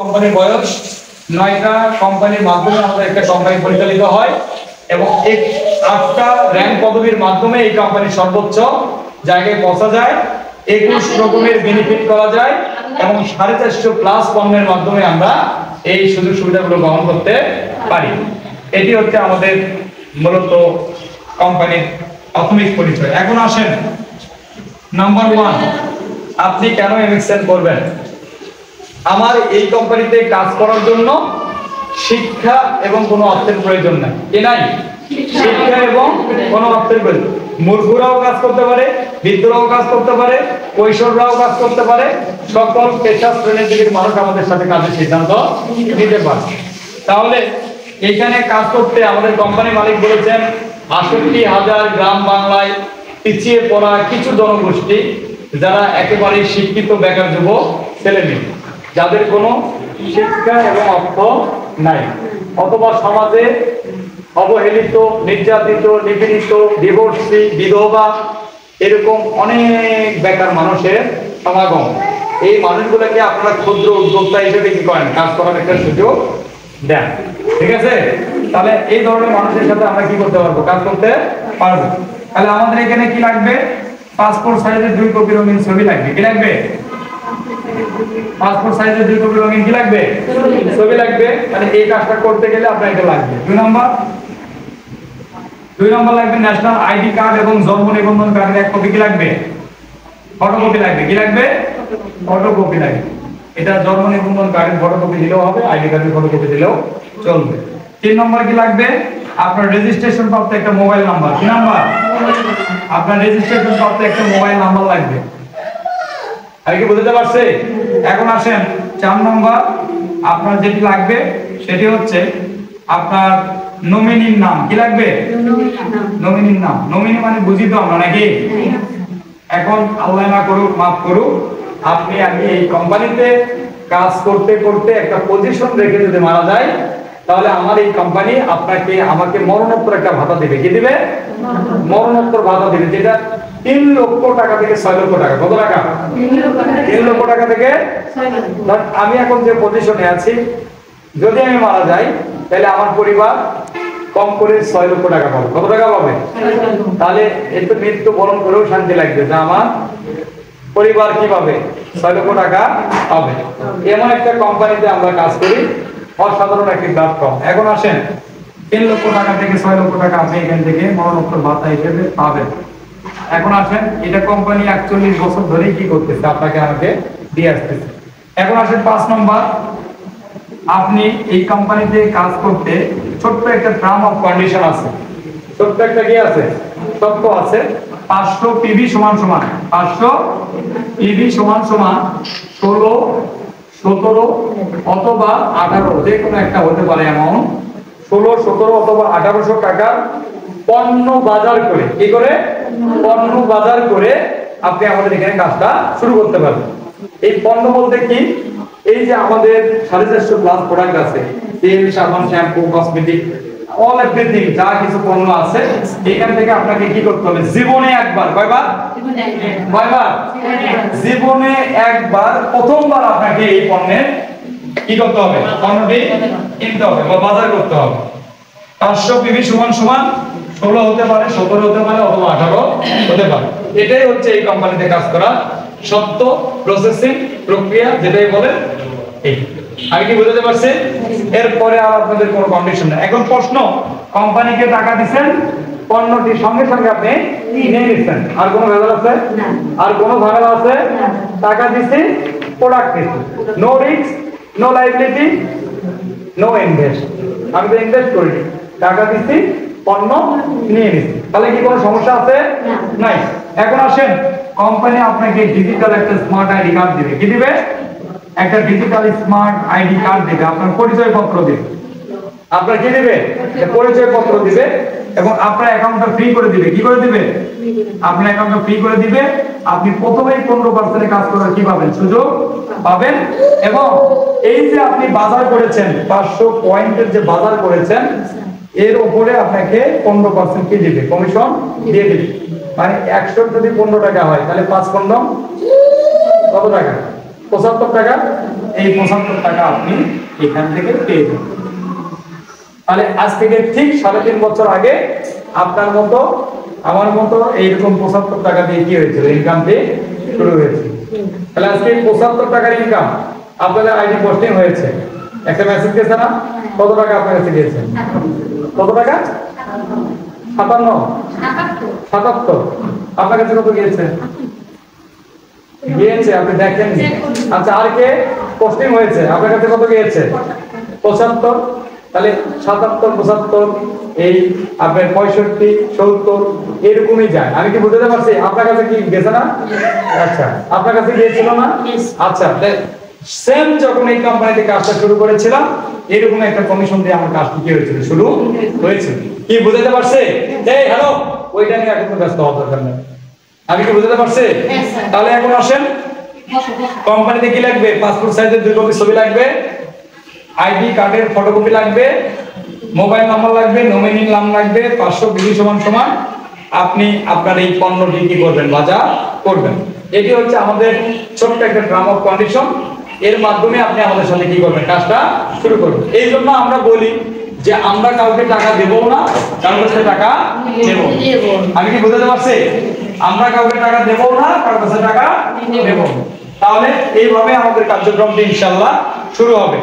কোম্পানির বয়স 9টা কোম্পানির মাধ্যমে আমাদের একটা কোম্পানি পরিচালিত হয় এবং 8টা র্যাঙ্ক পদবীর মাধ্যমে এই কোম্পানির সর্বোচ্চ জায়গায় পৌঁছা যায়। 21 রকমের বেনিফিট করা যায় এবং 450 প্লাস পণ্যের মাধ্যমে আমরা এই সুযোগ সুবিধাগুলো গ্রহণ করতে পারি। এটি হচ্ছে আমাদের মূলত কোম্পানির প্রাথমিক পরিচয়। এখন আসেন নাম্বার 1, আপনি কেন এমএক্সএন করবেন? আমার এই কোম্পানিতে কাজ করার জন্য শিক্ষা এবং কোনো অর্থের প্রয়োজন নাই। কি নাই? শিক্ষা এবং কোনো অর্থের প্রয়োজন। মূর্খরাও কাজ করতে পারে, বৃদ্ধরাও কাজ করতে পারে, কৈশোররাও কাজ করতে পারে, সকল পেশা শ্রেণীর দিকের মানুষ আমাদের সাথে কাজের সিদ্ধান্ত নিতে পারে। তাহলে এখানে কাজ করতে আমাদের কোম্পানি মালিক বলেছেন ৬৮,০০০ গ্রাম বাংলায় পিছিয়ে পড়া কিছু জনগোষ্ঠী যারা একেবারে শিক্ষিত বেকার যুবক ছেলে মেয়ে, যাদের কোনো শিক্ষা এবং অর্থ নাই, অথবা সমাজে অবহেলিত, নির্যাতিত, নিপীড়িত, ডিভোর্সি, বিধবা, এরকম অনেক বেকার মানুষের সমাগম। এই মানুষগুলোকে আপনারা ক্ষুদ্র উদ্যোক্তা হিসেবে কি করেন? কাজ করার একটা সুযোগ দেন। ঠিক আছে? তাহলে এই ধরনের মানুষের সাথে আমরা কি করতে পারবো? কাজ করতে পারবো। তাহলে আমাদের এখানে কি লাগবে? পাসপোর্ট সাইজের 2 কপি রঙিন ছবি লাগবে। কি লাগবে? পাসপোর্ট সাইজের 2 কপি রঙিন কি লাগবে? ছবি লাগবে। তাহলে এই কাজটা করতে গেলে আপনার এটা লাগবে। 2 নম্বর লাগবে ন্যাশনাল আইডি কার্ড এবং জন্ম নিবন্ধন কার্ডের 1 কপি কি লাগবে? ফটোকপি লাগবে। কি লাগবে? ফটোকপি লাগবে। এটা জন্ম নিবন্ধন কার্ডের ফটোকপি দিলেও হবে, আইডি কার্ডের ফটোকপি দিলেও চলবে। 3 নম্বর কি লাগবে? আপনার রেজিস্ট্রেশন প্রাপ্ত একটা মোবাইল নাম্বার। কি নাম্বার? আপনার রেজিস্ট্রেশন প্রাপ্ত একটা মোবাইল নাম্বার লাগবে। আর কি বুঝতে পারছে? এখন আসেন 4 নম্বর, আপনার যেটি লাগবে সেটি হচ্ছে আপনার নমিনির নাম। কি লাগবে? নমিনির নাম। নমিনি মানে বুঝি তো আমরা নাকি? এখন আল্লাহ না করুক, মাফ করুক, আমি এই কোম্পানিতে কাজ করতে করতে একটা পজিশন রেখে যদি মারা যায়, তাহলে আমার এই কোম্পানি আমাকে মরণোত্তর একটা ভাতা দিবে। কি দিবে? মরণোত্তর ভাতা দিবে, যেটা 3 লক্ষ টাকা থেকে 6 লক্ষ টাকা। কত টাকা? 3 লক্ষ টাকা থেকে 6 লক্ষ। আমি এখন যে পজিশনে আছি, যদি আমি মারা যাই তাহলে আমার পরিবার কম করে 6 লক্ষ টাকা পাবে। কত টাকা পাবে? তাহলে একটু মৃত্যু বরণ করেও শান্তি লাগবে যে আমার পরিবার কি পাবে? 6 লক্ষ টাকা পাবে। এমন একটা কোম্পানিতে আমরা কাজ করি, অসাধারণ একটি প্ল্যাটফর্ম। এখন আসেন 3 লক্ষ টাকা থেকে 6 লক্ষ টাকা আপনি এখান থেকে মরণোত্তর ভাতা হিসেবে পাবেন। এখন আসেন, এটা কোম্পানি 41 বছর ধরে কি করতেছে? আপনাকে আমাকে দিয়ে আসতেছে। এখন আসেন 5 নম্বর, আপনি এই কোম্পানিতে কাজ করতে ছোট্ট একটা টার্ম অফ কন্ডিশন আছে। ছোট্ট একটা কি আছে? তথ্য আছে। 500 পিভি সমান 500 পিভি সমান 16, 17 অথবা 18, যে কোনো একটা হতে পারে অ্যামাউন্ট। 16, 17 অথবা 1800 টাকার পণ্য বাজার করে, কি করে? পণ্য বাজার করে আপনি আমাদের এখানে কাজটা শুরু করতে পারবেন। এই পণ্য বলতে কি? এই যে আমাদের 450 প্লাস প্রোডাক্ট আছে, তেল, সাবান, শ্যাম্পু, কসমেটিক, অল এভরিথিং, যা কিছু পণ্য আছে, এখান থেকে আপনাকে কি করতে হবে? জীবনে একবার, কয়বার? জীবনে একবার, প্রথমবার আপনাকে এই পণ্যের কি করতে হবে? পণ্যটি কিনতে হবে বা বাজার করতে হবে। 500 পিভি সমান 16 হতে পারে, 17 হতে পারে অথবা 18 হতে পারে। এটাই হচ্ছে এই কোম্পানিতে কাজ করা সত্য প্রসেসিং প্রক্রিয়া, যেটাই বলে এই। আমি কি বুঝতে পারছি? এরপরে আর আপনাদের কোনো কন্ডিশন নেই। এখন প্রশ্ন, কোম্পানিকে টাকা দিবেন, পণ্যটি সঙ্গে সঙ্গে আপনি নিয়ে নিচ্ছেন, আর কোনো ভেজাল আছে? আর কোনো ঝামেলা আছে? টাকা দিছি, প্রোডাক্ট দিছি, no risk, no liability, no invest. আমি তো ইনভেস্ট করিনি, টাকা দিছি, পণ্য নিয়ে নিচ্ছি। তাহলে কি কোনো সমস্যা আছে? নাই। এখন আসেন, কোম্পানি আপনাকে ডিজিটাল একটা স্মার্ট আইডি কার্ড দিবে। কি দিবে? একটা ডিজিটাল স্মার্ট আইডি কার্ড দিবে, আপনার পরিচয় পত্র দিবে। আপনার কি দিবে? পরিচয় পত্র দিবে এবং আপনার অ্যাকাউন্টটা ফ্রি করে দিবে। কি করে দিবে? আপনার অ্যাকাউন্টটা ফ্রি করে দিবে। আপনি প্রথমেই 15% কাজ করার কি পাবেন? সুযোগ পাবেন। এবং এই যে আপনি বাজার করেছেন, 500 পয়েন্টের যে বাজার করেছেন, এর উপরে আপনাকে 15% কি দিবে? কমিশন দিয়ে দিবে। মানে 100 যদি 15 টাকা হয়, তাহলে 5 15 কত টাকা? 75 টাকা। এই 75 টাকা আপনি এখান থেকে পেয়ে যাবেন। তাহলে আজ থেকে ঠিক 3.5 বছর আগে আপনার মতো আমার মতো এইরকম 75 টাকা দিয়ে কি হয়েছিল, ইনকাম দিয়ে শুরু হয়েছে। তাহলে আজকে 75 টাকার ইনকাম আপনাদের আইডি পোস্টিং হয়েছে, একটা মেসেজ গেছে না? কত টাকা আপনার কাছে গিয়েছে? কত টাকা? 57 77 আপনার কাছে কত গিয়েছে? গিয়েছে, আপনি দেখেননি। আচ্ছা, আর কে পোস্টিং হয়েছে আপনার কাছে কত গিয়েছে? 75। তাহলে 77 75 এই আপনার 65 70 এরকমই যায়। আমি কি বুঝতে পারছি? আপনার কাছে কি গেছে না? আচ্ছা, আপনার কাছে গিয়েছিল না? আচ্ছা, সেম যখন এই কোম্পানিতে কাজটা শুরু করেছিলাম এরকম একটা কমিশন দিয়ে আমার কাজটি কি হয়েছিল, শুরু হয়েছিল। কি বুঝতে পারছে? এই হ্যালো, ওইটা নিয়ে এখন ব্যস্ত হওয়ার দরকার নেই। আমি কি বুঝতে পারছি? তাহলে এখন আসেন, কোম্পানিতে কি লাগবে? পাসপোর্ট সাইজের 2 কপি ছবি লাগবে, আইডি কার্ডের ফটোকপি লাগবে, মোবাইল নাম্বার লাগবে, নমিনি নাম লাগবে, 500 বিলি সমান আপনি আপনার এই পণ্যটি কি করবেন, বাজার করবেন। এটি হচ্ছে আমাদের ছোট্ট একটা ড্রাম অফ কন্ডিশন। এর মাধ্যমে আপনি আমাদের সাথে কি করবেন, কাজটা শুরু করবেন। এই জন্য আমরা বলি যে আমরা কাউকে টাকা দেবো না, কারোর কাছে টাকা নেব। আমি কি বুঝতে পারছি? আমরা কাউকে টাকা দেবো না, কারোর কাছে টাকা নেব। তাহলে এইভাবে আমাদের কার্যক্রমটি ইনশাআল্লাহ শুরু হবে।